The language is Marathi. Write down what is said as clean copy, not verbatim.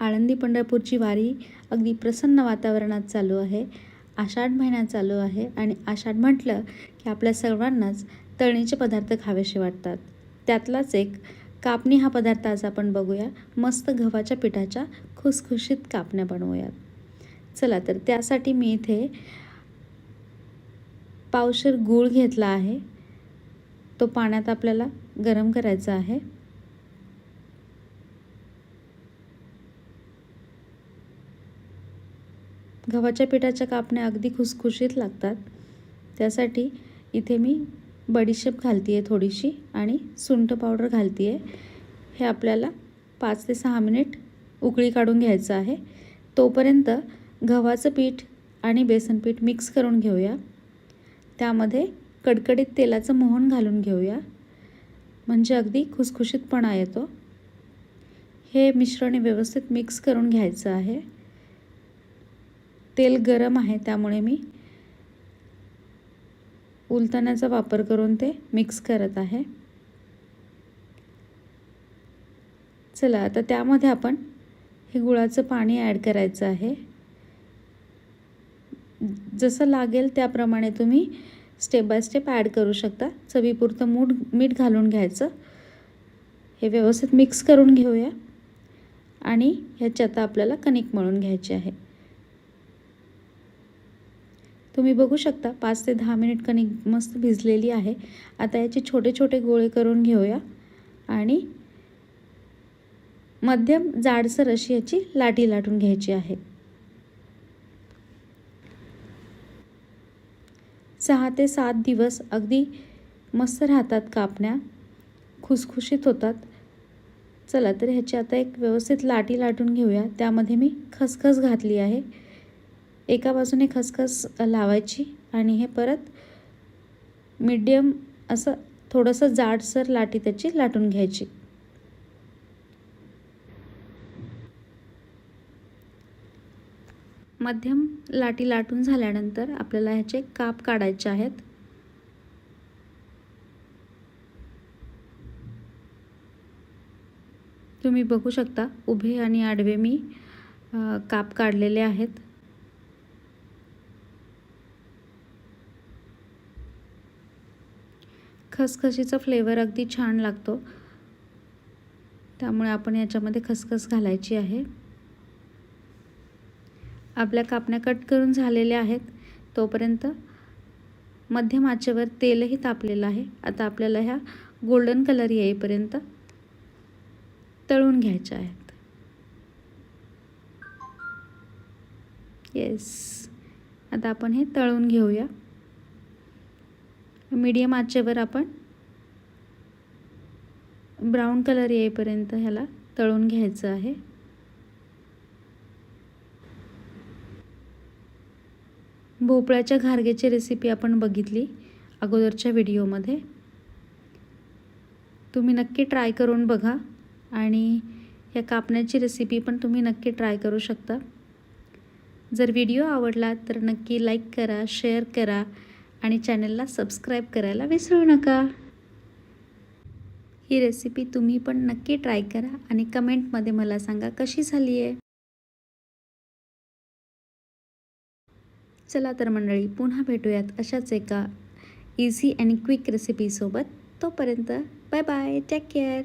आळंदी पंढरपूरची वारी अगदी प्रसन्न वातावरणात चालू आहे. आषाढ महिना चालू आहे आणि आषाढ म्हटलं की आपल्या सर्वांनाच तळणीचे पदार्थ खावेसे वाटतात. त्यातलाच एक कापणी हा पदार्थ आज आपण बघूया. मस्त गव्हाच्या पिठाच्या खुसखुशीत कापण्या बनवूयात. चला तर त्यासाठी मी इथे पावशेर गूळ घेतला आहे. तो पाण्यात आपल्याला गरम करायचा आहे. गव्हाच्या पिठाच्या कापण्या अगदी खुसखुशीत लागतात. त्यासाठी इथे मी बडीशेप घालते आहे थोडीशी आणि सुंठ पावडर घालते आहे. हे आपल्याला 5 ते 6 मिनिट उकळी काढून घ्यायचं आहे. तोपर्यंत गव्हाचं पीठ आणि बेसन पीठ मिक्स करून घेऊया. त्यामध्ये कडकडीत तेलाचं मोहन घालून घेऊया, म्हणजे अगदी खुसखुशीतपणा येतो. हे मिश्रण व्यवस्थित मिक्स करून घ्यायचं आहे. तेल गरम आहे त्यामुळे मी उलथण्याचा वापर करून ते मिक्स करत आहे. चला आता त्यामध्ये आपण हे गुळाचं पाणी ॲड करायचं आहे. जसं लागेल त्याप्रमाणे तुम्ही स्टेप बाय स्टेप ॲड करू शकता. चवीपुरतं मीठ घालून घ्यायचं. हे व्यवस्थित मिक्स करून घेऊया आणि ह्याची आता आपल्याला कणिक मळून घ्यायची आहे. तुम्ही बघू शकता 5 ते 10 मिनिट कणिक मस्त भिजलेली आहे. आता याचे छोटे छोटे गोळे करून घेऊया आणि मध्यम जाडसर अशी याची लाटी लाटून घ्यायची आहे. 6 ते 7 दिवस अगदी मस्त राहतात कापण्या, खुसखुशीत होतात. चला तर ह्याची आता एक व्यवस्थित लाटी लाटून घेऊया. त्यामध्ये मी खसखस घातली आहे. एका बाजूने खसखस लावायची आणि हे परत मीडियम असं थोडंसं जाडसर लाटी त्याची लाटून घ्यायची. मध्यम लाटी लाटून झाल्यानंतर आपल्याला ह्याचे काप काढायचे आहेत. तुम्ही बघू शकता उभे आणि आडवे मी काप काढलेले आहेत. खसखशीचा फ्लेवर अगदी छान लागतो, त्यामुळे आपण याच्यामध्ये खसखस घालायची आहे. आपल्या कापण्या कट करून झालेल्या आहेत. तोपर्यंत मध्यम आचेवर तेलही तापलेलं आहे. आता आपल्याला ह्या गोल्डन कलर येईपर्यंत तळून घ्यायच्या आहेत. येस, आता आपण हे तळून घेऊया. मीडियम आचेवर आपण ब्राऊन कलर येईपर्यंत ह्याला तळून घ्यायचं आहे. भोपळ्याच्या घारगेची रेसिपी आपण बघितली अगोदरच्या व्हिडिओमध्ये. तुम्ही नक्की ट्राय करून बघा आणि या कापण्याची रेसिपी पण तुम्ही नक्की ट्राय करू शकता. जर व्हिडिओ आवडला तर नक्की लाईक करा, शेअर करा आणि चॅनलला सबस्क्राईब करायला विसरू नका. ही रेसिपी तुम्ही पण नक्की ट्राय करा आणि कमेंटमध्ये मला सांगा कशी झाली आहे. चला तर मंडळी, पुन्हा भेटूयात अशाच एका इझी आणि क्विक रेसिपीसोबत. तोपर्यंत बाय बाय, टेक केअर.